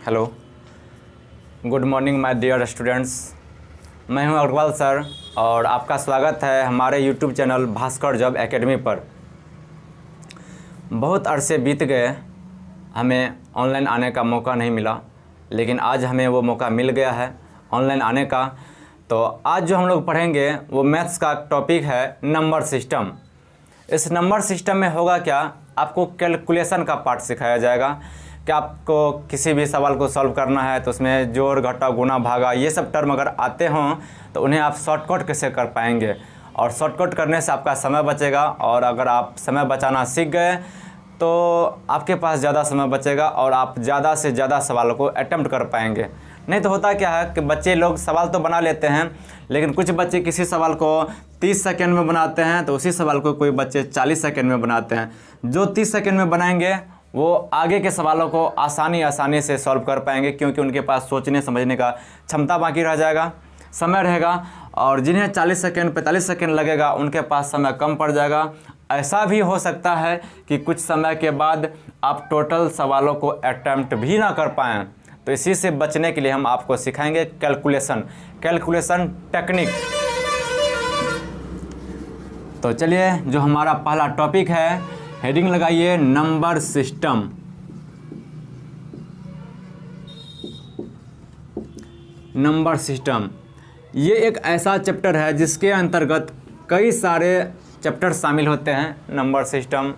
Hello, good morning my dear students. मैं हूं Agarwal sir और आपका स्वागत है हमारे YouTube channel Bhaskar job academy पर। बहुत अरसे बीत गए, हमें ऑनलाइन आने का मौका नहीं मिला, लेकिन आज हमें वो मौका मिल गया है ऑनलाइन आने का। तो आज जो हम लोग पढ़ेंगे वो मैथ्स का टॉपिक है नंबर सिस्टम। इस नंबर सिस्टम में होगा क्या, आपको कैलकुलेशन का पार्ट सिखाया जाएगा कि आपको किसी भी सवाल को सॉल्व करना है तो उसमें जोड़ घटा गुना भागा ये सब टर्म अगर आते हों तो उन्हें आप शॉर्टकट कैसे कर पाएंगे, और शॉर्टकट करने से आपका समय बचेगा। और अगर आप समय बचाना सीख गए तो आपके पास ज़्यादा समय बचेगा और आप ज़्यादा से ज़्यादा सवालों को अटेम्प्ट कर पाएंगे। नहीं तो होता क्या है कि बच्चे लोग सवाल तो बना लेते हैं, लेकिन कुछ बच्चे किसी सवाल को 30 सेकंड में बनाते हैं तो उसी सवाल को कोई बच्चे 40 सेकंड में बनाते हैं। जो 30 सेकंड में बनाएंगे वो आगे के सवालों को आसानी से सॉल्व कर पाएंगे, क्योंकि उनके पास सोचने समझने का क्षमता बाकी रह जाएगा, समय रहेगा। और जिन्हें 40 सेकंड 45 सेकंड लगेगा उनके पास समय कम पड़ जाएगा। ऐसा भी हो सकता है कि कुछ समय के बाद आप टोटल सवालों को अटेम्प्ट भी ना कर पाएँ। तो इसी से बचने के लिए हम आपको सिखाएंगे कैलकुलेशन टेक्निक। तो चलिए, जो हमारा पहला टॉपिक है, हेडिंग लगाइए नंबर सिस्टम। नंबर सिस्टम ये एक ऐसा चैप्टर है जिसके अंतर्गत कई सारे चैप्टर शामिल होते हैं। नंबर सिस्टम,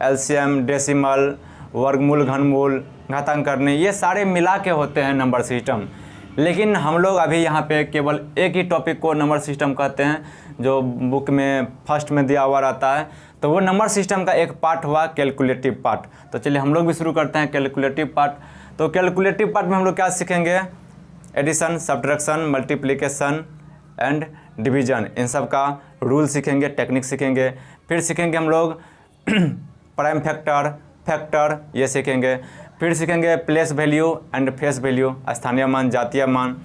एलसीएम, डेसिमल, वर्गमूल, घनमूल, घातांक करने, ये सारे मिला के होते हैं नंबर सिस्टम। लेकिन हम लोग अभी यहाँ पे केवल एक ही टॉपिक को नंबर सिस्टम कहते हैं, जो बुक में फर्स्ट में दिया हुआ रहता है। तो वो नंबर सिस्टम का एक पार्ट हुआ कैलकुलेटिव पार्ट। तो चलिए हम लोग भी शुरू करते हैं कैलकुलेटिव पार्ट। तो कैलकुलेटिव पार्ट में हम लोग क्या सीखेंगे, addition, subtraction, multiplication and division, इन सब का रूल सीखेंगे, टेक्निक सीखेंगे। फिर सीखेंगे हम लोग प्राइम फैक्टर ये सीखेंगे। फिर सीखेंगे place value and face value, स्थानीय मान, जातीय मान।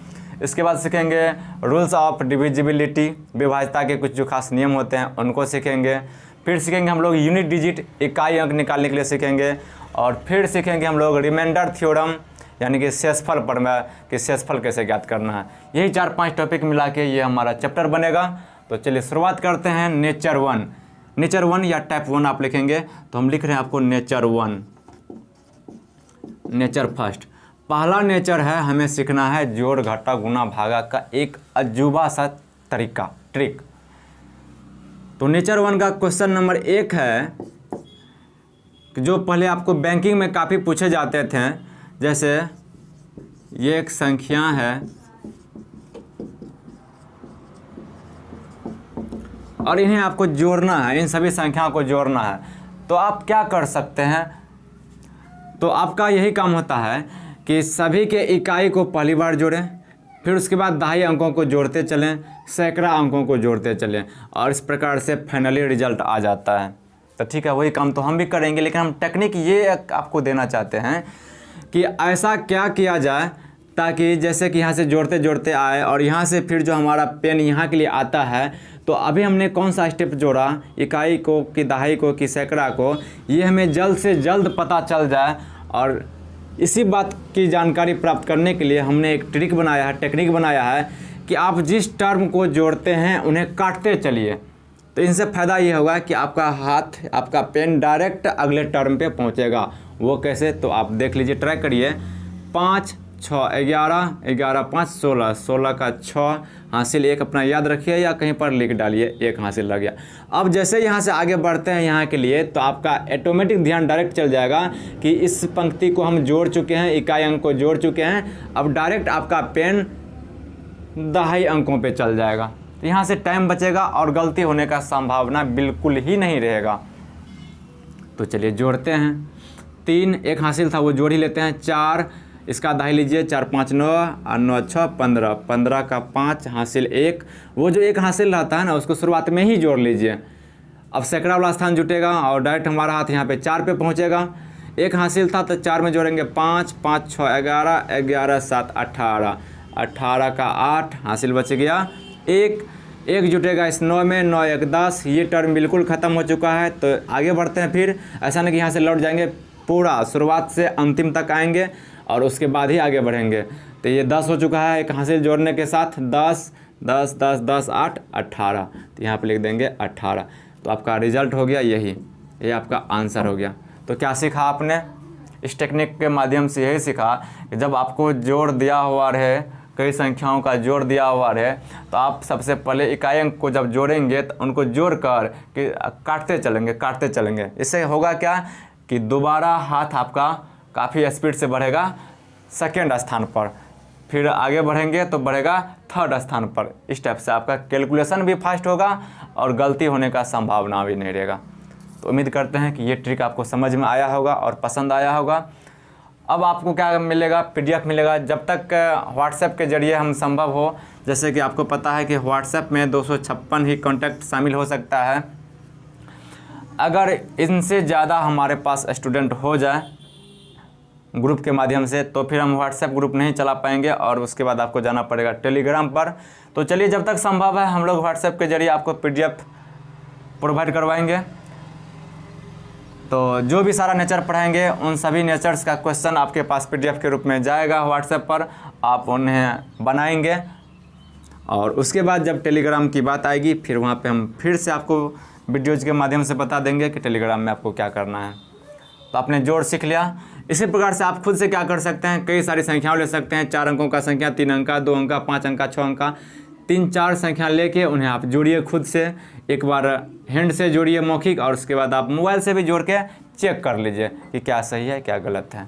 इसके बाद सीखेंगे रूल्स ऑफ डिविजिबिलिटी, विभाज्यता के कुछ जो खास नियम होते हैं उनको सीखेंगे। फिर सीखेंगे हम लोग यूनिट डिजिट, इकाई अंक निकालने के लिए सीखेंगे। और फिर सीखेंगे हम लोग रिमाइंडर थ्योरम, यानी कि शेषफल प्रमेय कि शेषफल कैसे ज्ञात करना है। यही 4-5 टॉपिक मिला के ये हमारा चैप्टर बनेगा। तो चलिए शुरुआत करते हैं नेचर वन या टाइप 1 आप लिखेंगे तो हम लिख रहे हैं आपको नेचर 1। नेचर फर्स्ट, पहला नेचर है, हमें सीखना है जोड़ घटा गुना भागा का एक अजूबा सा तरीका, ट्रिक। तो नेचर 1 का क्वेश्चन नंबर 1 है, जो पहले आपको बैंकिंग में काफ़ी पूछे जाते थे। जैसे ये एक संख्या है और इन्हें आपको जोड़ना है, इन सभी संख्याओं को जोड़ना है। तो आप क्या कर सकते हैं, तो आपका यही काम होता है कि सभी के इकाई को पहली बार जोड़ें, फिर उसके बाद दहाई अंकों को जोड़ते चलें, सैकड़ा अंकों को जोड़ते चलें, और इस प्रकार से फाइनली रिजल्ट आ जाता है। तो ठीक है, वही काम तो हम भी करेंगे, लेकिन हम टेक्निक ये आपको देना चाहते हैं कि ऐसा क्या किया जाए ताकि जैसे कि यहाँ से जोड़ते जोड़ते आए और यहाँ से फिर जो हमारा पेन यहाँ के लिए आता है, तो अभी हमने कौन सा स्टेप जोड़ा, इकाई को कि दहाई को कि सैकड़ा को, ये हमें जल्द से जल्द पता चल जाए। और इसी बात की जानकारी प्राप्त करने के लिए हमने एक ट्रिक बनाया है, टेक्निक बनाया है कि आप जिस टर्म को जोड़ते हैं उन्हें काटते चलिए। तो इनसे फ़ायदा ये होगा कि आपका हाथ, आपका पेन डायरेक्ट अगले टर्म पे पहुंचेगा। वो कैसे, तो आप देख लीजिए, ट्राई करिए। 5, 6, 11, 11, 5, 16, 16 का 6 हासिल 1 अपना याद रखिए या कहीं पर लिख डालिए, 1 हासिल लग गया। अब जैसे यहाँ से आगे बढ़ते हैं यहाँ के लिए, तो आपका ऑटोमेटिक ध्यान डायरेक्ट चल जाएगा कि इस पंक्ति को हम जोड़ चुके हैं, इकाई अंक को जोड़ चुके हैं। अब डायरेक्ट आपका पेन दहाई अंकों पे चल जाएगा। तो यहाँ से टाइम बचेगा और गलती होने का संभावना बिल्कुल ही नहीं रहेगा। तो चलिए जोड़ते हैं। 3 1 हासिल था, वो जोड़ ही लेते हैं। 4 इसका दहाई लीजिए, 4 5 9 और 9 6 15, 15 का 5 हासिल 1, वो जो 1 हासिल रहता है ना उसको शुरुआत में ही जोड़ लीजिए। अब सैकड़ा वाला स्थान जुटेगा और डायरेक्ट हमारा हाथ यहाँ पे 4 पे पहुँचेगा। 1 हासिल था तो 4 में जोड़ेंगे 5 5 6 11, 11 7 18, 18 का 8 हासिल बच गया। 1 जुटेगा इस 9 में, 9 1 10, ये टर्म बिल्कुल ख़त्म हो चुका है। तो आगे बढ़ते हैं, फिर ऐसा नहीं कि यहाँ से लौट जाएंगे, पूरा शुरुआत से अंतिम तक आएंगे और उसके बाद ही आगे बढ़ेंगे। तो ये 10 हो चुका है एक हासिल जोड़ने के साथ, 10 10 10 10 8 18, तो यहाँ पे लिख देंगे 18। तो आपका रिजल्ट हो गया यही, ये आपका आंसर हो गया। तो क्या सीखा आपने? इस टेक्निक के माध्यम से यही सीखा कि जब आपको जोड़ दिया हुआ रहे, कई संख्याओं का जोड़ दिया हुआ रहे, तो आप सबसे पहले इकाई अंक को जब जोड़ेंगे तो उनको जोड़ कर कि काटते चलेंगे। इससे होगा क्या कि दोबारा हाथ आपका काफ़ी स्पीड से बढ़ेगा सेकेंड स्थान पर, फिर आगे बढ़ेंगे तो बढ़ेगा थर्ड स्थान पर। इस टाइप से आपका कैलकुलेशन भी फास्ट होगा और गलती होने का संभावना भी नहीं रहेगा। तो उम्मीद करते हैं कि ये ट्रिक आपको समझ में आया होगा और पसंद आया होगा। अब आपको क्या मिलेगा? PDF मिलेगा। जब तक व्हाट्सएप के ज़रिए हम संभव हो, जैसे कि आपको पता है कि व्हाट्सएप में 256 ही कॉन्टैक्ट शामिल हो सकता है। अगर इनसे ज़्यादा हमारे पास स्टूडेंट हो जाए ग्रुप के माध्यम से, तो फिर हम व्हाट्सएप ग्रुप नहीं चला पाएंगे और उसके बाद आपको जाना पड़ेगा टेलीग्राम पर। तो चलिए, जब तक संभव है हम लोग व्हाट्सएप के ज़रिए आपको PDF प्रोवाइड करवाएंगे। तो जो भी सारा नेचर पढ़ाएंगे उन सभी नेचर्स का क्वेश्चन आपके पास PDF के रूप में जाएगा व्हाट्सएप पर, आप उन्हें बनाएंगे और उसके बाद जब टेलीग्राम की बात आएगी फिर वहाँ पे हम फिर से आपको वीडियोज़ के माध्यम से बता देंगे कि टेलीग्राम में आपको क्या करना है। तो आपने जोड़ सीख लिया। इसी प्रकार से आप खुद से क्या कर सकते हैं, कई सारी संख्याओं ले सकते हैं। 4 अंकों का संख्या, 3 अंक का, 2 अंक का, 5 अंक का, 6 अंक का, 3-4 संख्या लेके उन्हें आप जोड़िए खुद से। एक बार हैंड से जोड़िए मौखिक, और उसके बाद आप मोबाइल से भी जोड़ के चेक कर लीजिए कि क्या सही है क्या गलत है।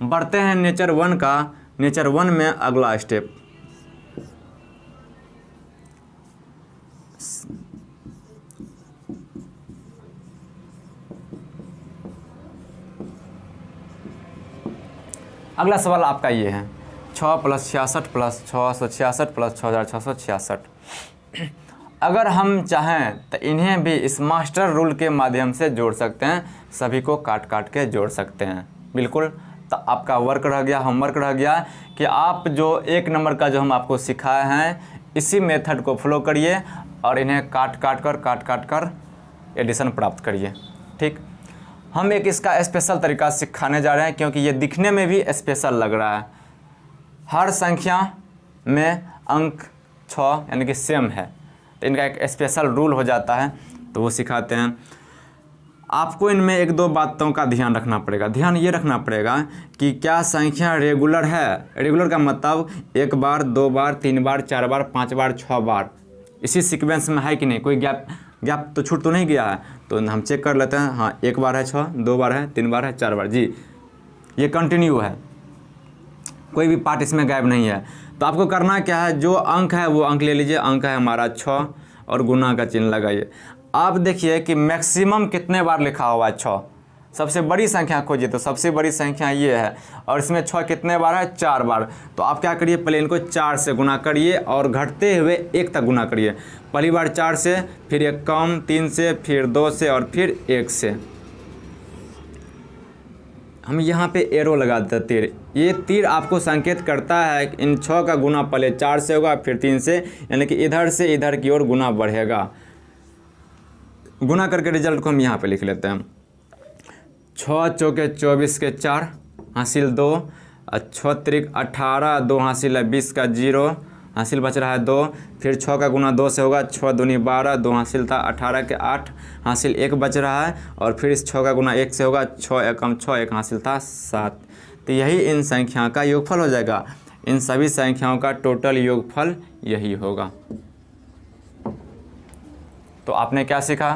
बढ़ते हैं नेचर 1 का। नेचर 1 में अगला स्टेप, अगला सवाल आपका ये है, 6 + 66 + 666 + 6666। अगर हम चाहें तो इन्हें भी इस मास्टर रूल के माध्यम से जोड़ सकते हैं, सभी को काट काट के जोड़ सकते हैं। बिल्कुल। तो आपका वर्क रह गया, होमवर्क रह गया कि आप जो 1 नंबर का जो हम आपको सिखाए हैं इसी मेथड को फॉलो करिए और इन्हें काट काट कर एडिशन प्राप्त करिए। ठीक। हम एक इसका स्पेशल तरीका सिखाने जा रहे हैं क्योंकि ये दिखने में भी स्पेशल लग रहा है। हर संख्या में अंक 6 यानी कि सेम है, तो इनका एक स्पेशल रूल हो जाता है, तो वो सिखाते हैं। आपको इनमें 1-2 बातों का ध्यान रखना पड़ेगा। ध्यान ये रखना पड़ेगा कि क्या संख्या रेगुलर है। रेगुलर का मतलब 1 बार, 2 बार, 3 बार, 4 बार, 5 बार, 6 बार इसी सीक्वेंस में है कि नहीं, कोई गैप तो छूट तो नहीं गया है। तो हम चेक कर लेते हैं। हाँ, 1 बार है 6, 2 बार है, 3 बार है, 4 बार, जी ये कंटिन्यू है, कोई भी पार्ट इसमें गायब नहीं है। तो आपको करना क्या है, जो अंक है वो अंक ले लीजिए। अंक है हमारा 6 और गुना का चिन्ह लगाइए। आप देखिए कि मैक्सिमम कितने बार लिखा हुआ है 6। सबसे बड़ी संख्या खोजिए, तो सबसे बड़ी संख्या ये है और इसमें 6 कितने बार है, 4 बार। तो आप क्या करिए, पहले इनको 4 से गुना करिए और घटते हुए 1 तक गुना करिए। पहली बार 4 से, फिर 1 कम, 3 से, फिर 2 से और फिर 1 से। हम यहाँ पे एरो लगा देते हैं, तीर। ये तीर आपको संकेत करता है कि इन 6 का गुना पहले 4 से होगा, फिर 3 से, यानी कि इधर से इधर की ओर गुना बढ़ेगा। गुना करके रिजल्ट को हम यहाँ पे लिख लेते हैं। 6 चौके 24 के 4 हासिल 2, 6 त्रिक 18, 2 हासिल है 20 का 0 हासिल बच रहा है 2। फिर 6 का गुना 2 से होगा, 6 दूनी 12, 2 हासिल था 18 के 8 हासिल 1 बच रहा है। और फिर इस 6 का गुना 1 से होगा, 6 एकम 6, 1 हासिल था 7। तो यही इन संख्या का योगफल हो जाएगा। इन सभी संख्याओं का टोटल योगफल यही होगा। तो आपने क्या सीखा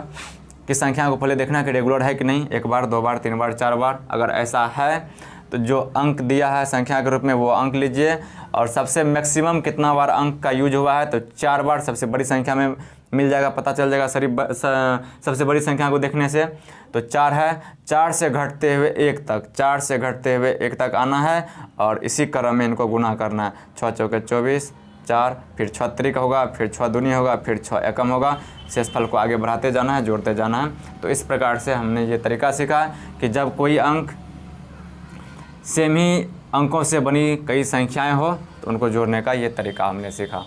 कि संख्या को पहले देखना कि रेगुलर है कि नहीं, 1 बार, 2 बार, 3 बार, 4 बार। अगर ऐसा है तो जो अंक दिया है संख्या के रूप में वो अंक लीजिए, और सबसे मैक्सिमम कितना बार अंक का यूज हुआ है तो 4 बार सबसे बड़ी संख्या में मिल जाएगा, पता चल जाएगा सबसे बड़ी संख्या को देखने से। तो 4 है, 4 से घटते हुए 1 तक, 4 से घटते हुए 1 तक आना है और इसी क्रम में इनको गुना करना है। 6 चौके 24, 4, फिर 6 त्रिक होगा, फिर 6 दूनी होगा, फिर 6 एकम होगा। शेषफल को आगे बढ़ाते जाना है, जोड़ते जाना है। तो इस प्रकार से हमने ये तरीका सीखा कि जब कोई अंक सेम ही अंकों से बनी कई संख्याएं हो तो उनको जोड़ने का ये तरीका हमने सीखा।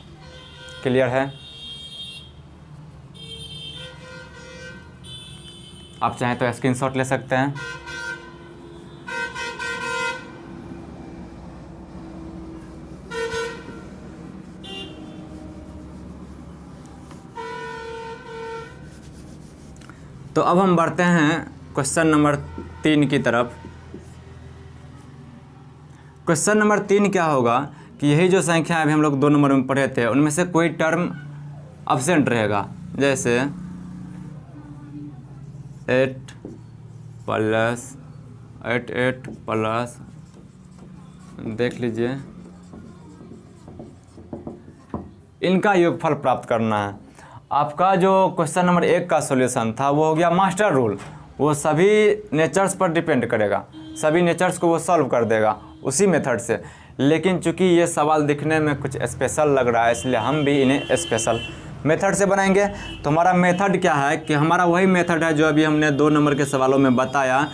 क्लियर है? आप चाहें तो स्क्रीनशॉट ले सकते हैं। तो अब हम बढ़ते हैं क्वेश्चन नंबर 3 की तरफ। क्वेश्चन नंबर 3 क्या होगा कि यही जो संख्या अभी हम लोग 2 नंबर में पढ़े थे उनमें से कोई टर्म अब्सेंट रहेगा। जैसे 8 प्लस देख लीजिए, इनका योगफल प्राप्त करना है। आपका जो क्वेश्चन नंबर 1 का सॉल्यूशन था वो हो गया मास्टर रूल, वो सभी नेचर्स पर डिपेंड करेगा, सभी नेचर्स को वो सॉल्व कर देगा उसी मेथड से। लेकिन चूंकि ये सवाल दिखने में कुछ स्पेशल लग रहा है इसलिए हम भी इन्हें स्पेशल मेथड से बनाएंगे। तो हमारा मेथड क्या है कि हमारा वही मेथड है जो अभी हमने 2 नंबर के सवालों में बताया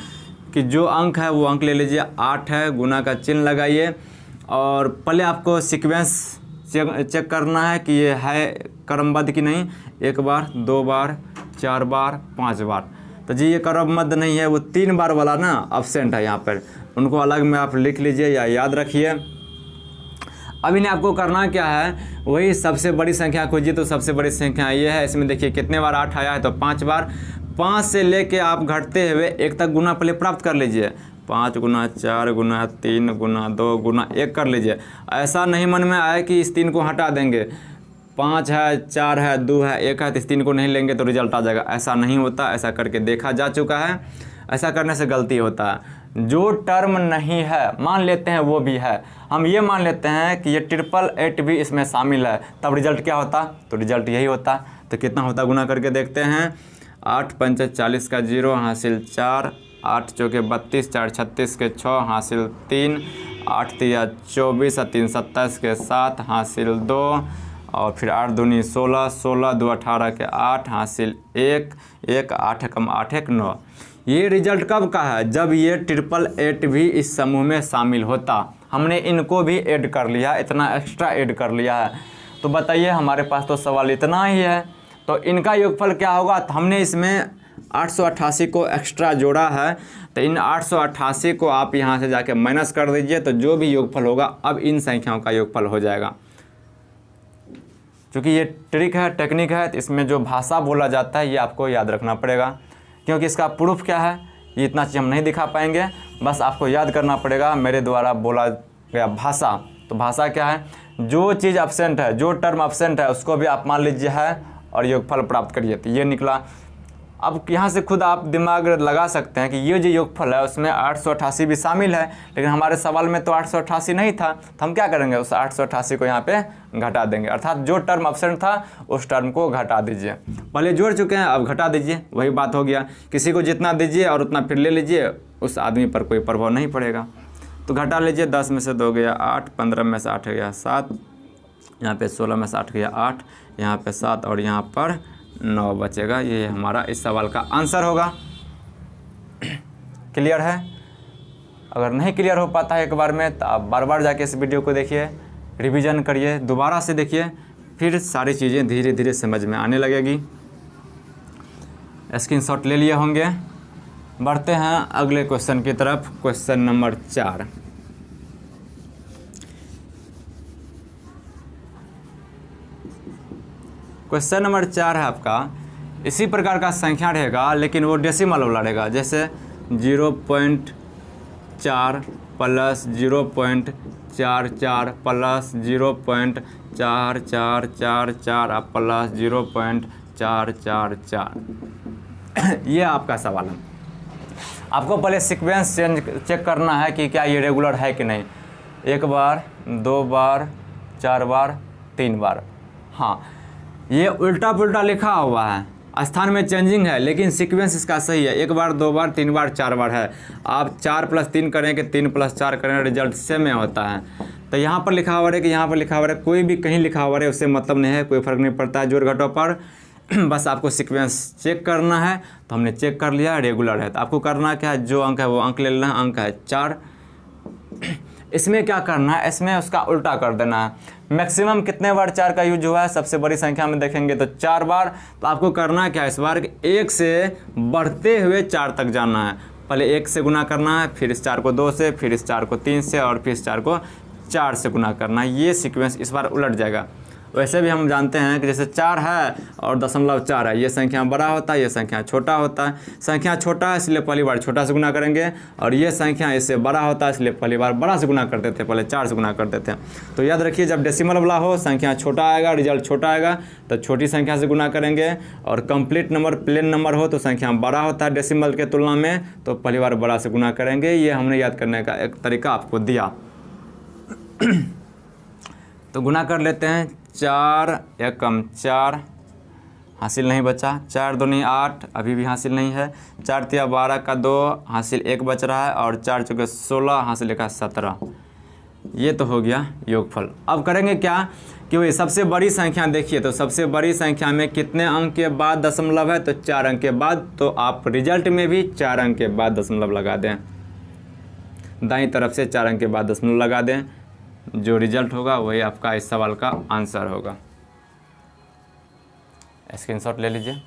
कि जो अंक है वो अंक ले लीजिए, 8 है, गुना का चिन्ह लगाइए और पहले आपको सीक्वेंस चेक करना है कि ये है क्रमबद्ध कि नहीं। 1 बार, 2 बार, 4 बार, 5 बार। तो जी ये क्रमबद्ध नहीं है, वो 3 बार वाला ना अब्सेंट है यहाँ पर, उनको अलग में आप लिख लीजिए या याद रखिए। अब इन्हें आपको करना क्या है, वही सबसे बड़ी संख्या खोजिए। तो सबसे बड़ी संख्या ये है, इसमें देखिए कितने बार 8 आया है तो 5 बार। 5 से लेके आप घटते हुए 1 तक गुना पहले प्राप्त कर लीजिए। 5 गुना 4 गुना 3 गुना 2 गुना 1 कर लीजिए। ऐसा नहीं मन में आए कि इस 3 को हटा देंगे, 5 है, 4 है, 2 है, 1 है, तो इस 3 को नहीं लेंगे तो रिजल्ट आ जाएगा। ऐसा नहीं होता, ऐसा करके देखा जा चुका है, ऐसा करने से गलती होता है। जो टर्म नहीं है मान लेते हैं वो भी है, हम ये मान लेते हैं कि ये 888 भी इसमें शामिल है, तब रिजल्ट क्या होता, तो रिजल्ट यही होता। तो कितना होता गुना करके देखते हैं। 8 पंच 40 का 0 हासिल 4, 8 चौके 32, 4 36 के 6 हासिल 3, 8 तिया 24 और 3 27 के 7 हासिल 2 और फिर 8 दूनी 16, 16 2 18 के 8 हासिल 1, 1 8 कम 8 1 9। ये रिजल्ट कब का है, जब ये 888 भी इस समूह में शामिल होता। हमने इनको भी ऐड कर लिया, इतना एक्स्ट्रा ऐड कर लिया है। तो बताइए हमारे पास तो सवाल इतना ही है, तो इनका योगफल क्या होगा। तो हमने इसमें 888 को एक्स्ट्रा जोड़ा है, तो इन 888 को आप यहाँ से जाके माइनस कर दीजिए, तो जो भी योगफल होगा अब इन संख्याओं का योगफल हो जाएगा। क्योंकि ये ट्रिक है, टेक्निक है, तो इसमें जो भाषा बोला जाता है ये आपको याद रखना पड़ेगा। क्योंकि इसका प्रूफ क्या है, ये इतना चीज़ हम नहीं दिखा पाएंगे, बस आपको याद करना पड़ेगा मेरे द्वारा बोला गया भाषा। तो भाषा क्या है, जो चीज़ एब्सेंट है, जो टर्म एब्सेंट है उसको भी आप मान लीजिए है और योगफल प्राप्त करिए। तो ये निकला। अब यहाँ से खुद आप दिमाग लगा सकते हैं कि ये जो योगफल है उसमें 888 भी शामिल है, लेकिन हमारे सवाल में तो 888 नहीं था, तो हम क्या करेंगे, उस 888 को यहाँ पे घटा देंगे। अर्थात जो टर्म एब्सेंट था उस टर्म को घटा दीजिए। पहले जोड़ चुके हैं, अब घटा दीजिए, वही बात हो गया। किसी को जितना दीजिए और उतना फिर ले लीजिए, उस आदमी पर कोई प्रभाव नहीं पड़ेगा। तो घटा लीजिए, 10 में से 2 गया 8, 15 में से 8 गया 7, यहाँ पे 16 में से 8 गया 8, यहाँ पे 7 और यहाँ पर 9 बचेगा। ये हमारा इस सवाल का आंसर होगा। क्लियर है? अगर नहीं क्लियर हो पाता है एक बार में तो आप बार बार जाके इस वीडियो को देखिए, रिवीजन करिए, दोबारा से देखिए, फिर सारी चीज़ें धीरे धीरे समझ में आने लगेगी। स्क्रीनशॉट ले लिए होंगे। बढ़ते हैं अगले क्वेश्चन की तरफ। Question number 4। क्वेश्चन नंबर 4 है आपका, इसी प्रकार का संख्या रहेगा लेकिन वो डेसिमल वाला रहेगा। जैसे 0.4 प्लस 0.44 प्लस 0.4444 प्लस 0.444। ये आपका सवाल है। आपको पहले सीक्वेंस चेक करना है कि क्या ये रेगुलर है कि नहीं। 1 बार, 2 बार, 4 बार, 3 बार। हाँ, ये उल्टा पुल्टा लिखा हुआ है, स्थान में चेंजिंग है, लेकिन सीक्वेंस इसका सही है। 1 बार, 2 बार, 3 बार, 4 बार है। आप 4 + 3 करें कि 3 + 4 करें, रिजल्ट सेम में होता है। तो यहाँ पर लिखा हुआ है कि यहाँ पर लिखा हुआ है, कोई भी कहीं लिखा हुआ है उससे मतलब नहीं है, कोई फ़र्क नहीं पड़ता है जोड़ घटों पर। बस आपको सीक्वेंस चेक करना है। तो हमने चेक कर लिया, रेगुलर है। तो आपको करना क्या है, जो अंक है वो अंक ले लेना है। अंक है 4। इसमें क्या करना है, इसमें उसका उल्टा कर देना है। मैक्सिमम कितने बार 4 का यूज हुआ है, सबसे बड़ी संख्या में देखेंगे तो 4 बार। तो आपको करना क्या है इस बार, 1 से बढ़ते हुए 4 तक जाना है। पहले 1 से गुना करना है, फिर इस 4 को 2 से, फिर इस 4 को 3 से और फिर इस 4 को 4 से गुना करना है। ये सीक्वेंस इस बार उलट जाएगा। वैसे भी हम जानते हैं कि जैसे 4 है और 0.4 है, ये संख्या बड़ा होता है, ये संख्या छोटा होता है। संख्या छोटा है इसलिए पहली बार छोटा से गुना करेंगे, और ये संख्या इससे बड़ा होता है इसलिए पहली बार बड़ा से गुना करते थे, पहले 4 से गुना करते थे। तो याद रखिए, जब डेसिमल वाला हो, संख्या छोटा आएगा, रिजल्ट छोटा आएगा, तो छोटी संख्या से गुना करेंगे। और कंप्लीट नंबर, प्लेन नंबर हो तो संख्या बड़ा होता है डेसिमल के तुलना में, तो पहली बार बड़ा से गुना करेंगे। ये हमने याद करने का एक तरीका आपको दिया। तो गुना कर लेते हैं। 4 एकम 4 हासिल नहीं बचा, 4 दूनी 8 अभी भी हासिल नहीं है, 4 तिया 12 का 2 हासिल 1 बच रहा है, और 4 चौके 16 हासिल 1 17। ये तो हो गया योगफल। अब करेंगे क्या कि वही सबसे बड़ी संख्या देखिए, तो सबसे बड़ी संख्या में कितने अंक के बाद दशमलव है, तो 4 अंक के बाद। तो आप रिजल्ट में भी 4 अंक के बाद दशमलव लगा दें, दाईं तरफ से 4 अंक के बाद दशमलव लगा दें। जो रिजल्ट होगा वही आपका इस सवाल का आंसर होगा। स्क्रीनशॉट ले लीजिए।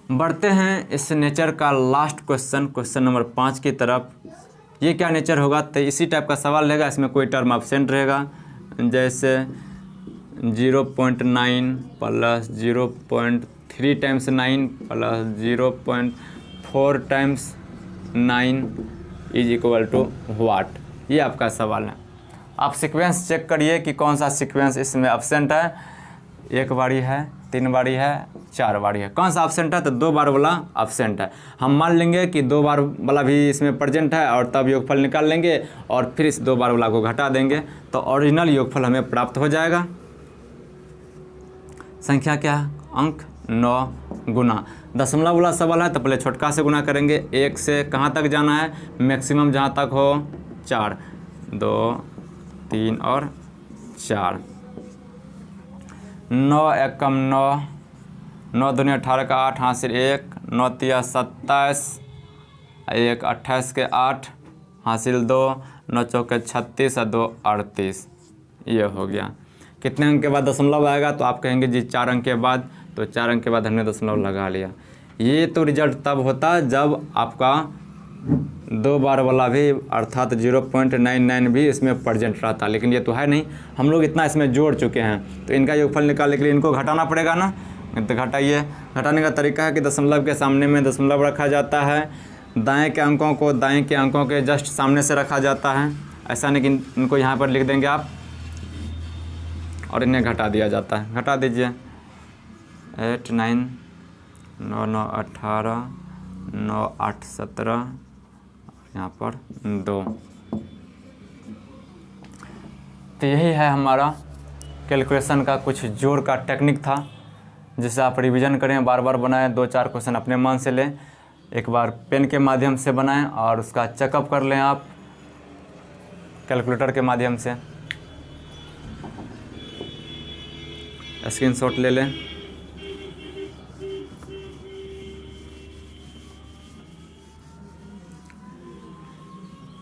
बढ़ते हैं इस नेचर का लास्ट क्वेश्चन, क्वेश्चन नंबर 5 की तरफ। ये क्या नेचर होगा, तो इसी टाइप का सवाल रहेगा, इसमें कोई टर्म एब्सेंट रहेगा, जैसे 0.9 plus 0.3 times 9 plus 0.4 times 9 is equal to what. ये आपका सवाल है। आप सीक्वेंस चेक करिए कि कौन सा सीक्वेंस इसमें एब्सेंट है। 1 बारी है, 3 बारी है, 4 बारी है। कौन सा एब्सेंट है, तो 2 बार वाला एब्सेंट है। हम मान लेंगे कि 2 बार वाला भी इसमें प्रेजेंट है, और तब योगफल निकाल लेंगे, और फिर इस 2 बार वाला को घटा देंगे, तो ओरिजिनल योगफल हमें प्राप्त हो जाएगा। संख्या क्या है, अंक 9 गुना दशमलव वाला सवाल है, तो पहले छोटका से गुना करेंगे। 1 से कहाँ तक जाना है, मैक्सिमम जहाँ तक हो 4, 2 3 और 4। 9 एकम 9, 9 दूनी 18 का 8 हासिल 1, 9 तिया 27, 1 28 के 8 हासिल 2, 9 चौके 36 और 2 38। ये हो गया। कितने अंक के बाद दशमलव आएगा, तो आप कहेंगे जी 4 अंक के बाद, तो 4 अंक के बाद हमने दशमलव लगा लिया। ये तो रिजल्ट तब होता जब आपका 2 बार वाला भी अर्थात 0.99 भी इसमें प्रेजेंट रहता, लेकिन ये तो है नहीं। हम लोग इतना इसमें जोड़ चुके हैं, तो इनका योगफल निकालने के लिए इनको घटाना पड़ेगा ना। तो घटाइए। घटाने का तरीका है कि दशमलव के सामने में दशमलव रखा जाता है, दाएं के अंकों को दाएं के अंकों के जस्ट सामने से रखा जाता है। ऐसा नहीं कि इनको यहाँ पर लिख देंगे आप और इन्हें घटा दिया जाता है। घटा दीजिए। 8 9 9 9 18 9 8 17, यहाँ पर 2। तो यही है हमारा कैलकुलेशन का कुछ जोड़ का टेक्निक था, जिसे आप रिवीजन करें, बार बार बनाएं, 2-4 क्वेश्चन अपने मन से लें, एक बार पेन के माध्यम से बनाएं और उसका चेकअप कर लें आप कैलकुलेटर के माध्यम से। स्क्रीनशॉट ले लें।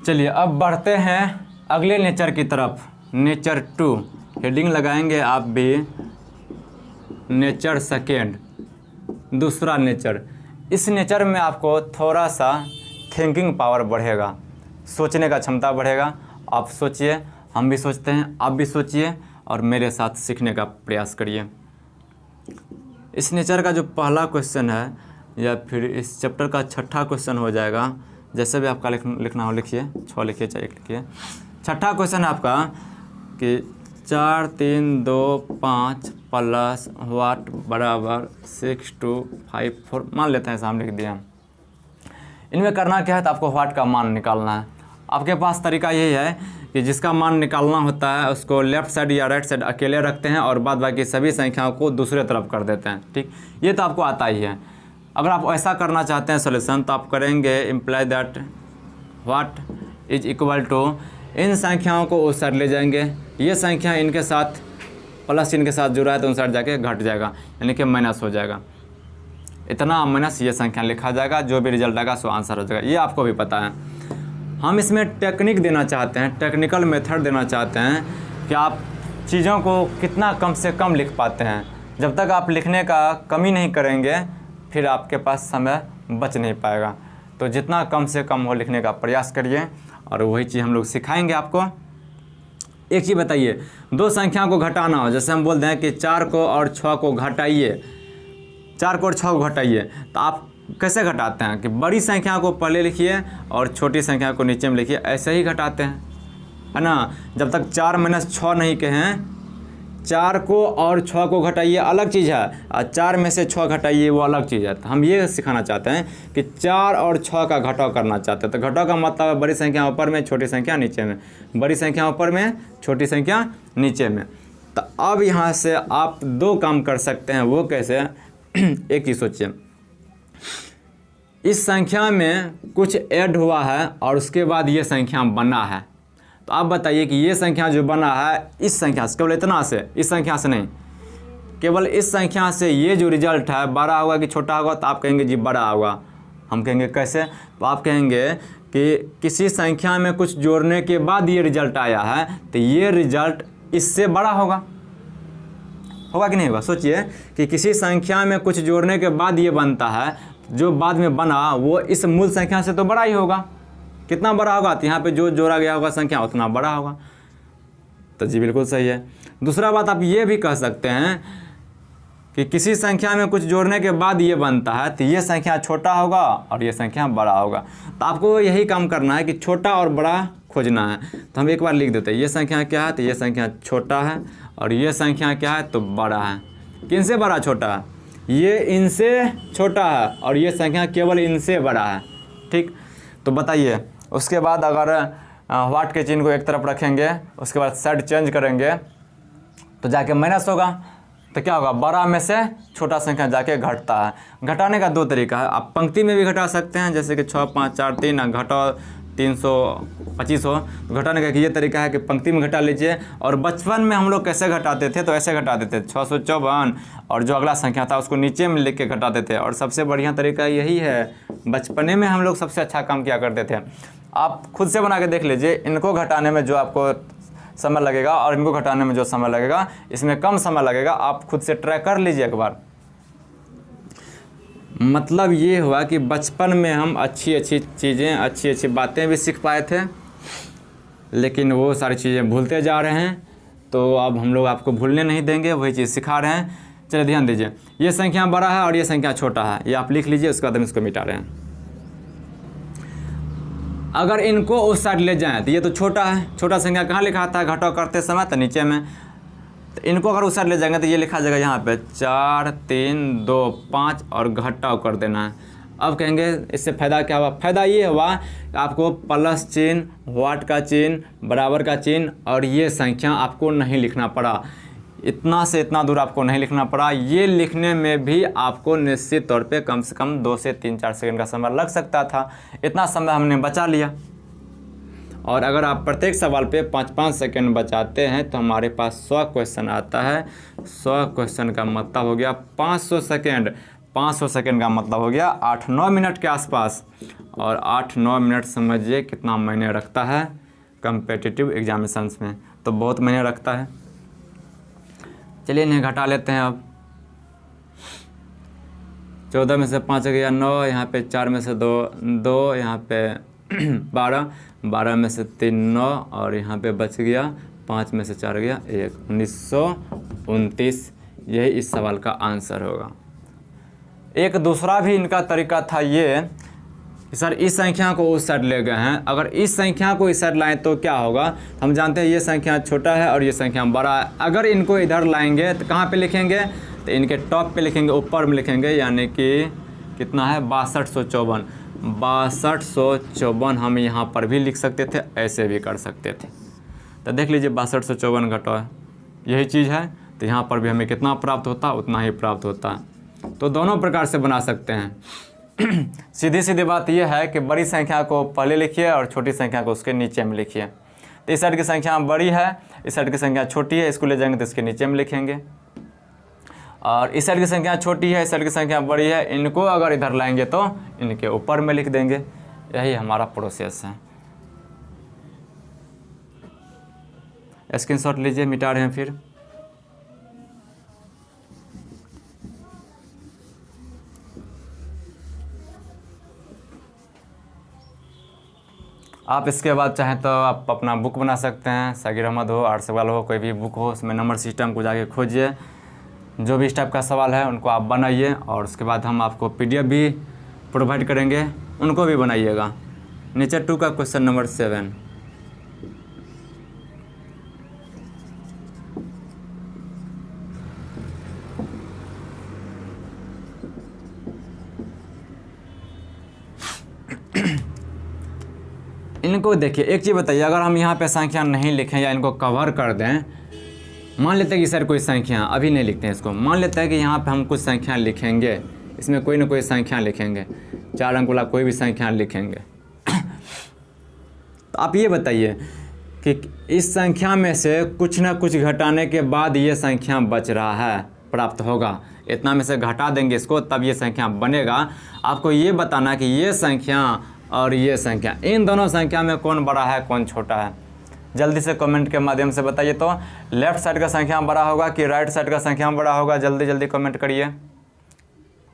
चलिए अब बढ़ते हैं अगले नेचर की तरफ। नेचर 2 हेडिंग लगाएंगे आप भी, नेचर सेकेंड, दूसरा नेचर। इस नेचर में आपको थोड़ा सा थिंकिंग पावर बढ़ेगा, सोचने का क्षमता बढ़ेगा। आप सोचिए, हम भी सोचते हैं, आप भी सोचिए और मेरे साथ सीखने का प्रयास करिए। इस नेचर का जो पहला क्वेश्चन है, या फिर इस चैप्टर का 6ठा क्वेश्चन हो जाएगा, जैसे भी आपका लिखना हो लिखिए, 6 लिखिए चाहे 1 लिखिए। 6ठा क्वेश्चन है आपका कि 4 3 2 5 प्लस व्हाट बराबर 6 2 5 4, मान लेते हैं सामने लिख दिया। इनमें करना क्या है, तो आपको व्हाट का मान निकालना है। आपके पास तरीका यही है कि जिसका मान निकालना होता है उसको लेफ़्ट साइड या राइट साइड अकेले रखते हैं और बाद बाकी सभी संख्याओं को दूसरे तरफ कर देते हैं। ठीक, ये तो आपको आता ही है। अगर आप ऐसा करना चाहते हैं सॉल्यूशन, तो आप करेंगे imply that what is equal to, इन संख्याओं को उस साइड ले जाएंगे, ये संख्या इनके साथ प्लस इनके साथ जुड़ा है तो उन साइड जाके घट जाएगा, यानी कि माइनस हो जाएगा। इतना माइनस ये संख्या लिखा जाएगा, जो भी रिजल्ट आएगा सो आंसर हो जाएगा। ये आपको भी पता है। हम इसमें टेक्निक देना चाहते हैं, टेक्निकल मेथड देना चाहते हैं कि आप चीज़ों को कितना कम से कम लिख पाते हैं। जब तक आप लिखने का कमी नहीं करेंगे, फिर आपके पास समय बच नहीं पाएगा। तो जितना कम से कम हो लिखने का प्रयास करिए, और वही चीज़ हम लोग सिखाएंगे आपको। एक चीज़ बताइए, दो संख्या को घटाना हो, जैसे हम बोलते हैं कि 4 को और 6 को घटाइए, 4 को और 6 को घटाइए, तो आप कैसे घटाते हैं कि बड़ी संख्या को पहले लिखिए और छोटी संख्या को नीचे में लिखिए, ऐसे ही घटाते हैं, है ना। जब तक 4 - 6 नहीं कहें, 4 को और 6 को घटाइए अलग चीज़ है, और 4 में से 6 घटाइए वो अलग चीज़ है। तो हम ये सिखाना चाहते हैं कि 4 और 6 का घटाव करना चाहते हैं। तो घटाव का मतलब है बड़ी संख्या ऊपर में, छोटी संख्या नीचे में, बड़ी संख्या ऊपर में, छोटी संख्या नीचे में। तो अब यहाँ से आप 2 काम कर सकते हैं, वो कैसे? एक चीज़ सोचिए, इस संख्या में कुछ ऐड हुआ है और उसके बाद ये संख्या बना है, तो आप बताइए कि ये संख्या जो बना है इस संख्या से, केवल इतना से, इस संख्या से नहीं, केवल इस संख्या से ये जो रिजल्ट है बड़ा होगा कि छोटा होगा? तो आप कहेंगे जी बड़ा होगा। हम कहेंगे कैसे? तो आप कहेंगे कि किसी संख्या में कुछ जोड़ने के बाद ये रिजल्ट आया है, तो ये रिजल्ट इससे बड़ा होगा कि नहीं होगा? सोचिए कि किसी संख्या में कुछ जोड़ने के बाद ये बनता है, जो बाद में बना वो इस मूल संख्या से तो बड़ा ही होगा। कितना बड़ा होगा? तो यहाँ पे जो जोड़ा गया होगा संख्या उतना बड़ा होगा। तो जी बिल्कुल सही है। दूसरा बात आप ये भी कह सकते हैं कि किसी संख्या में कुछ जोड़ने के बाद ये बनता है, तो ये संख्या छोटा होगा और ये संख्या बड़ा होगा। तो आपको यही काम करना है कि छोटा और बड़ा खोजना है। तो हम एक बार लिख देते हैं, ये संख्या क्या है? तो ये संख्या छोटा है, और ये संख्या क्या है? तो बड़ा है। किन से बड़ा छोटा है? ये इनसे छोटा है और ये संख्या केवल इनसे बड़ा है। ठीक, तो बताइए उसके बाद अगर व्हाट के चिन्ह को एक तरफ रखेंगे, उसके बाद साइड चेंज करेंगे, तो जाके माइनस होगा। तो क्या होगा? बड़ा में से छोटा संख्या जाके घटता है। घटाने का 2 तरीका है, आप पंक्ति में भी घटा सकते हैं, जैसे कि 6 5 4 3 घटाओ 325 हो। तो घटाने का ये तरीका है कि पंक्ति में घटा लीजिए। और बचपन में हम लोग कैसे घटाते थे? तो ऐसे घटाते थे, 654, और जो अगला संख्या था उसको नीचे में लिख के घटाते थे। और सबसे बढ़िया तरीका यही है, बचपने में हम लोग सबसे अच्छा काम किया करते थे। आप खुद से बना के देख लीजिए, इनको घटाने में जो आपको समय लगेगा और इनको घटाने में जो समय लगेगा, इसमें कम समय लगेगा। आप खुद से ट्राई कर लीजिए एक बार। मतलब ये हुआ कि बचपन में हम अच्छी अच्छी चीज़ें, अच्छी अच्छी बातें भी सीख पाए थे, लेकिन वो सारी चीज़ें भूलते जा रहे हैं। तो अब हम लोग आपको भूलने नहीं देंगे, वही चीज़ सिखा रहे हैं। चलिए ध्यान दीजिए, ये संख्या बड़ा है और ये संख्या छोटा है, ये आप लिख लीजिए, उसके बाद हम इसको मिटा रहे हैं। अगर इनको उस साइड ले जाएं तो ये तो छोटा है, छोटा संख्या कहाँ लिखा था घटाव करते समय? तो नीचे में। तो इनको अगर उस साइड ले जाएंगे तो ये लिखा जाएगा यहाँ पे 4 3 2 5 और घटाव कर देना है। अब कहेंगे इससे फ़ायदा क्या हुआ? फ़ायदा ये हुआ आपको प्लस चिन्ह, व्हाट का चिन्ह, बराबर का चिन्ह और ये संख्या आपको नहीं लिखना पड़ा। इतना से इतना दूर आपको नहीं लिखना पड़ा। ये लिखने में भी आपको निश्चित तौर पे कम से कम 2 से 3-4 सेकंड का समय लग सकता था। इतना समय हमने बचा लिया। और अगर आप प्रत्येक सवाल पे 5-5 सेकंड बचाते हैं तो हमारे पास 100 क्वेश्चन आता है। 100 क्वेश्चन का मतलब हो गया 500 सेकंड। 500 सेकंड का मतलब हो गया 8-9 मिनट के आसपास। और 8-9 मिनट समझिए कितना मायने रखता है कम्पिटिटिव एग्जामिनेशंस में, तो बहुत मायने रखता है। चलिए इन्हें घटा लेते हैं। अब 14 में से 5 गया 9, यहाँ पे 4 में से 2, यहाँ पे 12 में से 3 9, और यहाँ पे बच गया 5 में से 4 गया 1, 1929। यही इस सवाल का आंसर होगा। एक दूसरा भी इनका तरीका था ये, सर इस संख्या को उस साइड ले गए हैं, अगर इस संख्या को इस साइड लाएं तो क्या होगा? हम जानते हैं ये संख्या छोटा है और ये संख्या बड़ा है। अगर इनको इधर लाएंगे तो कहाँ पे लिखेंगे? तो इनके टॉप पे लिखेंगे, ऊपर में लिखेंगे, यानी कि कितना है 6254। 6254 हम यहाँ पर भी लिख सकते थे, ऐसे भी कर सकते थे। तो देख लीजिए 6254 घटाओ यही चीज़ है, तो यहाँ पर भी हमें कितना प्राप्त होता, उतना ही प्राप्त होता। तो दोनों प्रकार से बना सकते हैं। सीधी सीधी बात यह है कि बड़ी संख्या को पहले लिखिए और छोटी संख्या को उसके नीचे में लिखिए। तो इस साइड की संख्या बड़ी है, इस साइड की संख्या छोटी है, इसको ले जाएंगे तो इसके नीचे में लिखेंगे। और इस साइड की संख्या छोटी है, इस साइड की संख्या बड़ी है, इनको अगर इधर लाएंगे तो इनके ऊपर में लिख देंगे। यही हमारा प्रोसेस है। स्क्रीनशॉट लीजिए, मिटा रहे हैं फिर। आप इसके बाद चाहें तो आप अपना बुक बना सकते हैं, सगीर अहमद हो, आर्ट्स वाला हो, कोई भी बुक हो, उसमें नंबर सिस्टम को जाके खोजिए, जो भी इस टाइप का सवाल है उनको आप बनाइए, और उसके बाद हम आपको PDF भी प्रोवाइड करेंगे, उनको भी बनाइएगा। नेचर 2 का क्वेश्चन नंबर 7। इनको देखिए, एक चीज़ बताइए, अगर हम यहाँ पे संख्या नहीं लिखें या इनको कवर कर दें, मान लेते हैं कि सर कोई संख्या अभी नहीं लिखते हैं इसको, मान लेते हैं कि यहाँ पे हम कुछ संख्या लिखेंगे, इसमें कोई ना कोई संख्या लिखेंगे, 4 अंक वाला कोई भी संख्या लिखेंगे तो आप ये बताइए कि इस संख्या में से कुछ ना कुछ घटाने के बाद ये संख्या बच रहा है, प्राप्त होगा, इतना में से घटा देंगे इसको तब ये संख्या बनेगा। आपको ये बताना कि ये संख्या और ये संख्या, इन दोनों संख्या में कौन बड़ा है कौन छोटा है, जल्दी से कमेंट के माध्यम से बताइए। तो लेफ्ट साइड का संख्या बड़ा होगा कि राइट साइड का संख्या बड़ा होगा, जल्दी जल्दी कमेंट करिए।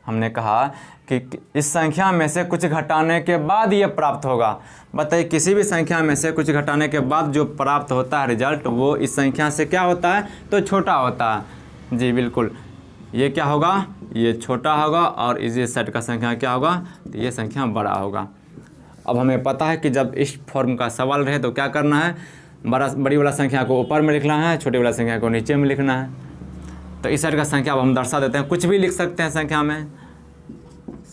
हमने कहा कि इस संख्या में से कुछ घटाने के बाद ये प्राप्त होगा। बताइए, किसी भी संख्या में से कुछ घटाने के बाद जो प्राप्त होता है रिजल्ट, वो इस संख्या से क्या होता है, तो छोटा होता है। जी बिल्कुल, ये क्या होगा, ये छोटा होगा, और इस साइड का संख्या क्या होगा, तो ये संख्या बड़ा होगा। अब हमें पता है कि जब इस फॉर्म का सवाल रहे तो क्या करना है, बड़ी वाला संख्या को ऊपर में लिखना है, छोटी वाला संख्या को नीचे में लिखना है। तो इस साइड का संख्या अब हम दर्शा देते हैं, कुछ भी लिख सकते हैं संख्या में,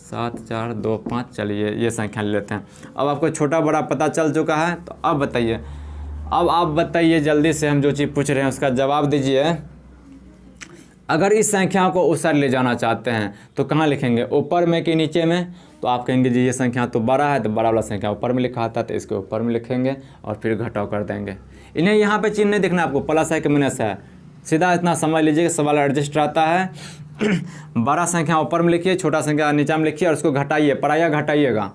7 4 2 5, चलिए ये संख्या ले लेते हैं। अब आपको छोटा बड़ा पता चल चुका है, तो अब बताइए, अब आप बताइए जल्दी से, हम जो चीज़ पूछ रहे हैं उसका जवाब दीजिए। अगर इस संख्या को उस साइड ले जाना चाहते हैं तो कहाँ लिखेंगे, ऊपर में कि नीचे में? तो आप कहेंगे जी ये संख्या तो बड़ा है, तो बड़ा वाला संख्या ऊपर में लिखा था तो इसके ऊपर में लिखेंगे और फिर घटाव कर देंगे। इन्हें यहाँ पे चिन्ह नहीं दिखना आपको, प्लस है कि माइनस है, सीधा इतना समझ लीजिए कि सवाल एडजस्ट रहता है। बड़ा संख्या ऊपर में लिखिए, छोटा संख्या नीचे में लिखिए और उसको घटाइए, पराया घटाइएगा।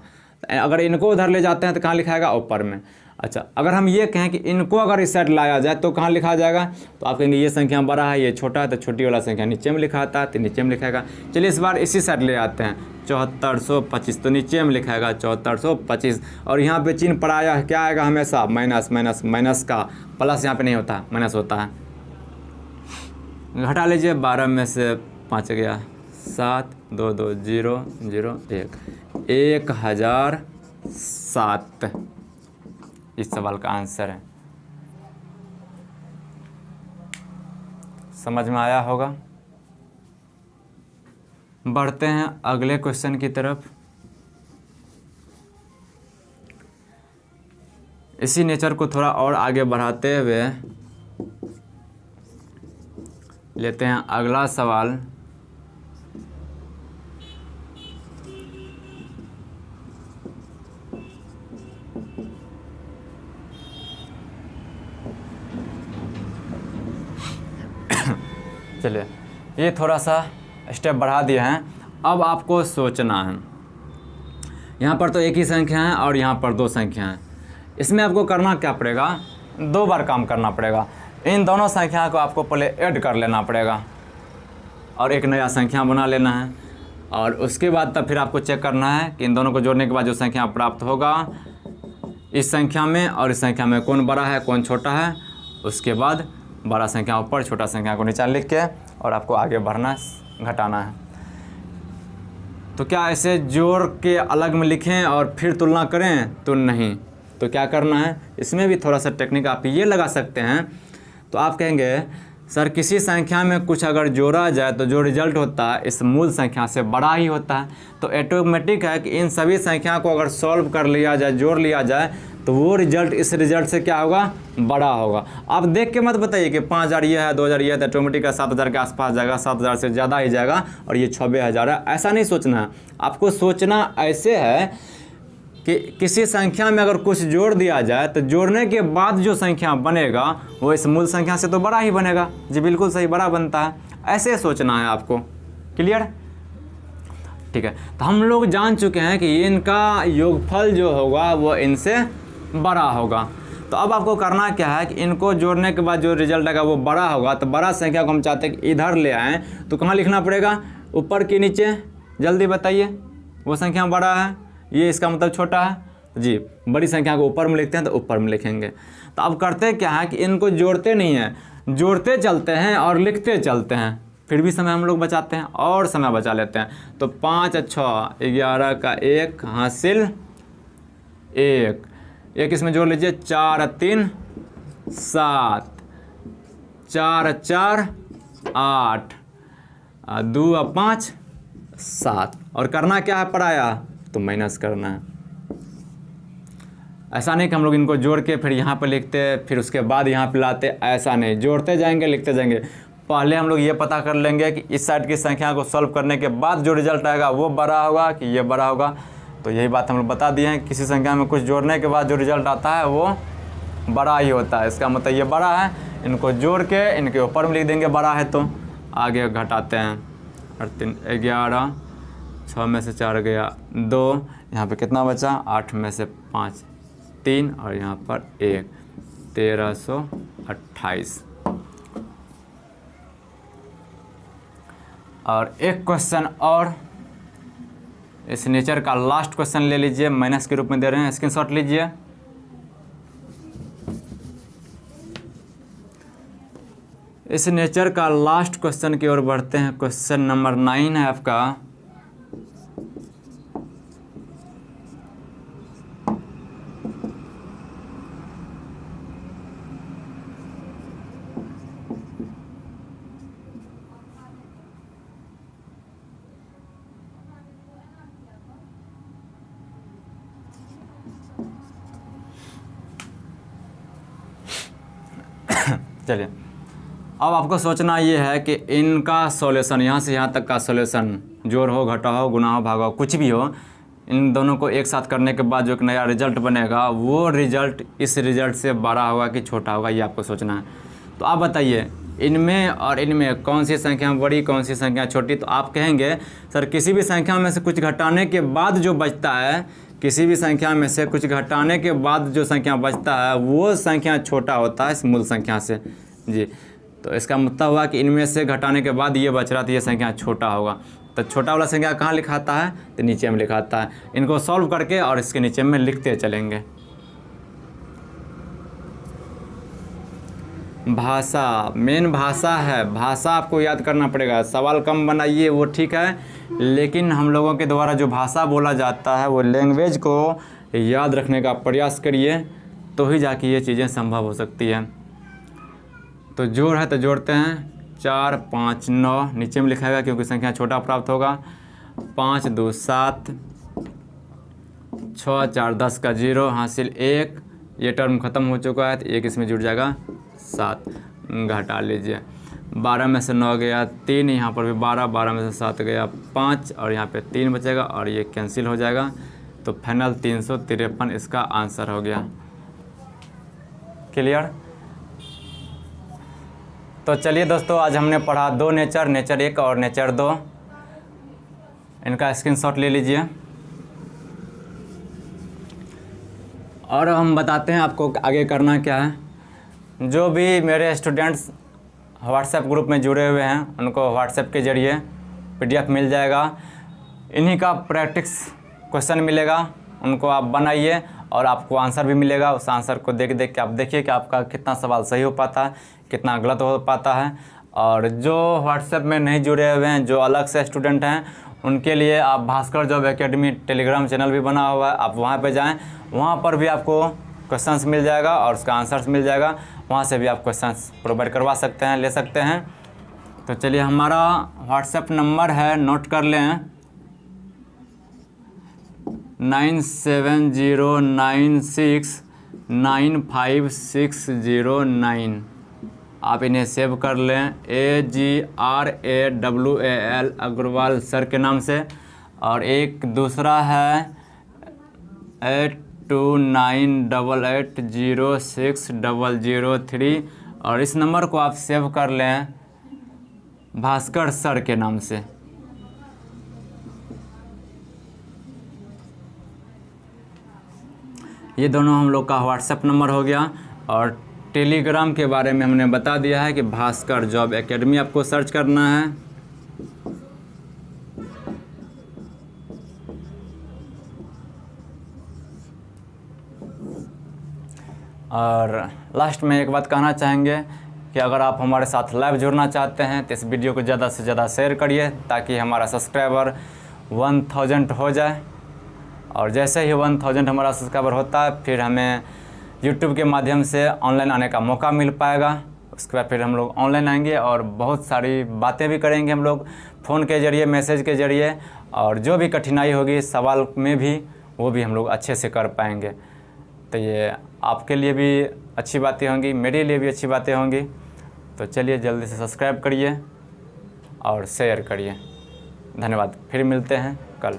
अगर इनको उधर ले जाते हैं तो कहाँ लिखाएगा, ऊपर में। अच्छा, अगर हम ये कहें कि इनको अगर इस साइड लाया जाए तो कहाँ लिखा जाएगा, तो आप कहेंगे ये संख्या बड़ा है ये छोटा है, तो छोटी वाला संख्या नीचे में लिखा आता है तो नीचे में लिखाएगा। चलिए इस बार इसी साइड ले आते हैं, 7425, तो नीचे में लिखाएगा 7425, और यहाँ पे चिन्ह पराया क्या आएगा, हमेशा माइनस माइनस माइनस का, प्लस यहाँ पे नहीं होता, माइनस होता है। घटा लीजिए, 12 में से 5 गया 7, 2 2 0 0 1, 1007 इस सवाल का आंसर है। समझ में आया होगा। बढ़ते हैं अगले क्वेश्चन की तरफ। इसी नेचर को थोड़ा और आगे बढ़ाते हुए लेते हैं अगला सवाल। चलिए, ये थोड़ा सा स्टेप बढ़ा दिए हैं, अब आपको सोचना है। यहाँ पर तो एक ही संख्या है और यहाँ पर 2 संख्या हैं। इसमें आपको करना क्या पड़ेगा, 2 बार काम करना पड़ेगा। इन दोनों संख्या को आपको पहले ऐड कर लेना पड़ेगा और एक नया संख्या बना लेना है, और उसके बाद तब फिर आपको चेक करना है कि इन दोनों को जोड़ने के बाद जो संख्या प्राप्त होगा इस संख्या में और इस संख्या में कौन बड़ा है कौन छोटा है। उसके बाद बड़ा संख्या ऊपर, छोटा संख्या को नीचे लिख के और आपको आगे बढ़ना घटाना है। तो क्या ऐसे जोड़ के अलग में लिखें और फिर तुलना करें, तो नहीं। तो क्या करना है, इसमें भी थोड़ा सा टेक्निक आप ये लगा सकते हैं। तो आप कहेंगे सर किसी संख्या में कुछ अगर जोड़ा जाए तो जो रिजल्ट होता है इस मूल संख्या से बड़ा ही होता है। तो ऑटोमेटिक है कि इन सभी संख्या को अगर सॉल्व कर लिया जाए, जोड़ लिया जाए, तो वो रिजल्ट इस रिजल्ट से क्या होगा, बड़ा होगा। आप देख के मत बताइए कि 5000 ये है, 2000 ये है, तो ऑटोमेटिक 7000 के आसपास जाएगा, 7000 से ज़्यादा ही जाएगा और ये 96,000 है। ऐसा नहीं सोचना है, आपको सोचना ऐसे है कि किसी संख्या में अगर कुछ जोड़ दिया जाए तो जोड़ने के बाद जो संख्या बनेगा वो इस मूल संख्या से तो बड़ा ही बनेगा। जी बिल्कुल सही, बड़ा बनता है। ऐसे सोचना है आपको। क्लियर? ठीक है, तो हम लोग जान चुके हैं कि इनका योगफल जो होगा वो इनसे बड़ा होगा। तो अब आपको करना क्या है कि इनको जोड़ने के बाद जो रिजल्ट आएगा वो बड़ा होगा। तो बड़ा संख्या को हम चाहते हैं कि इधर ले आएँ, तो कहाँ लिखना पड़ेगा, ऊपर कि नीचे? जल्दी बताइए। वो संख्या बड़ा है, ये इसका मतलब छोटा है, जी, बड़ी संख्या को ऊपर में लिखते हैं तो ऊपर में लिखेंगे। तो अब करते क्या है कि इनको जोड़ते नहीं हैं, जोड़ते चलते हैं और लिखते चलते हैं, फिर भी समय हम लोग बचाते हैं और समय बचा लेते हैं। तो 5 और 6 11 का 1 हासिल 1, एक इसमें जोड़ लीजिए, 4 और 3 7, 4 और 4 8, 2 और 5 7, और करना क्या है पराया, तो माइनस करना है। ऐसा नहीं कि हम लोग इनको जोड़ के फिर यहाँ पे लिखते फिर उसके बाद यहाँ पे लाते, ऐसा नहीं, जोड़ते जाएंगे लिखते जाएंगे। पहले हम लोग ये पता कर लेंगे कि इस साइड की संख्या को सॉल्व करने के बाद जो रिजल्ट आएगा वो बड़ा होगा कि ये बड़ा होगा। तो यही बात हम लोग बता दिए हैं, किसी संख्या में कुछ जोड़ने के बाद जो रिजल्ट आता है वो बड़ा ही होता है, इसका मतलब ये बड़ा है। इनको जोड़ के इनके ऊपर में लिख देंगे बड़ा है, तो आगे घटाते हैं। और 3 11, 6 में से 4 गया 2, यहाँ पे कितना बचा, 8 में से 5 3, और यहाँ पर 1, 1328। और एक क्वेश्चन और, इस नेचर का लास्ट क्वेश्चन ले लीजिए, माइनस के रूप में दे रहे हैं, स्क्रीनशॉट लीजिए। इस नेचर का लास्ट क्वेश्चन की ओर बढ़ते हैं। क्वेश्चन नंबर 9 है आपका। चलिए, अब आपको सोचना ये है कि इनका सॉल्यूशन, यहाँ से यहाँ तक का सॉल्यूशन, जोड़ हो घटा हो गुणा हो भागा हो कुछ भी हो, इन दोनों को एक साथ करने के बाद जो एक नया रिजल्ट बनेगा वो रिजल्ट इस रिजल्ट से बड़ा होगा कि छोटा होगा, ये आपको सोचना है। तो आप बताइए इनमें और इनमें कौन सी संख्या बड़ी कौन सी संख्या छोटी। तो आप कहेंगे सर किसी भी संख्या में से कुछ घटाने के बाद जो बचता है, किसी भी संख्या में से कुछ घटाने के बाद जो संख्या बचता है वो संख्या छोटा होता है इस मूल संख्या से। जी, तो इसका मतलब हुआ कि इनमें से घटाने के बाद ये बच रहा तो ये संख्या छोटा होगा। तो छोटा वाला संख्या कहाँ लिखाता है, तो नीचे में लिखाता है। इनको सॉल्व करके और इसके नीचे में लिखते चलेंगे। भाषा, मेन भाषा है, भाषा आपको याद करना पड़ेगा। सवाल कम बनाइए वो ठीक है, लेकिन हम लोगों के द्वारा जो भाषा बोला जाता है वो लैंग्वेज को याद रखने का प्रयास करिए, तो ही जाके ये चीज़ें संभव हो सकती है। तो जोड़ है तो जोड़ते हैं, 4 5 9 नीचे में लिखाएगा क्योंकि संख्या छोटा प्राप्त होगा। 5 2 7, 6 4 10 का 0 हासिल 1, ये टर्म ख़त्म हो चुका है तो 1 इसमें जुड़ जाएगा 7, घटा लीजिए। 12 में से 9 गया 3, यहाँ पर भी 12, 12 में से 7 गया 5, और यहाँ पे 3 बचेगा और ये कैंसिल हो जाएगा। तो फाइनल 353 इसका आंसर हो गया। क्लियर। तो चलिए दोस्तों, आज हमने पढ़ा 2 नेचर, नेचर 1 और नेचर 2। इनका स्क्रीनशॉट ले लीजिए और हम बताते हैं आपको आगे करना क्या है। जो भी मेरे स्टूडेंट्स व्हाट्सएप ग्रुप में जुड़े हुए हैं उनको व्हाट्सएप के ज़रिए PDF मिल जाएगा, इन्हीं का प्रैक्टिस क्वेश्चन मिलेगा, उनको आप बनाइए और आपको आंसर भी मिलेगा। उस आंसर को देख देख के आप देखिए कि आपका कितना सवाल सही हो पाता है, कितना गलत हो पाता है। और जो व्हाट्सएप में नहीं जुड़े हुए हैं, जो अलग से स्टूडेंट हैं, उनके लिए आप Bhaskar job academy Telegram channel भी बना हुआ है, आप वहाँ पे जाएं, वहाँ पर भी आपको क्वेश्चंस मिल जाएगा और उसका आंसर्स मिल जाएगा। वहाँ से भी आप क्वेश्चंस प्रोवाइड करवा सकते हैं, ले सकते हैं। तो चलिए, हमारा व्हाट्सएप नंबर है, नोट कर लें, 9709695609। आप इन्हें सेव कर लें, AGRAWAL अग्रवाल सर के नाम से। और एक दूसरा है 8298806003, और इस नंबर को आप सेव कर लें भास्कर सर के नाम से। ये दोनों हम लोग का व्हाट्सएप नंबर हो गया। और टेलीग्राम के बारे में हमने बता दिया है कि भास्कर जॉब एकेडमी आपको सर्च करना है। और लास्ट में एक बात कहना चाहेंगे कि अगर आप हमारे साथ लाइव जुड़ना चाहते हैं तो इस वीडियो को ज़्यादा से ज़्यादा शेयर करिए ताकि हमारा सब्सक्राइबर 1000 हो जाए। और जैसे ही 1000 हमारा सब्सक्राइबर होता है फिर हमें यूट्यूब के माध्यम से ऑनलाइन आने का मौका मिल पाएगा। उसके बाद फिर हम लोग ऑनलाइन आएंगे और बहुत सारी बातें भी करेंगे हम लोग फ़ोन के ज़रिए, मैसेज के ज़रिए, और जो भी कठिनाई होगी सवाल में भी वो भी हम लोग अच्छे से कर पाएंगे। तो ये आपके लिए भी अच्छी बातें होंगी, मेरे लिए भी अच्छी बातें होंगी। तो चलिए जल्दी से सब्सक्राइब करिए और शेयर करिए। धन्यवाद। फिर मिलते हैं कल।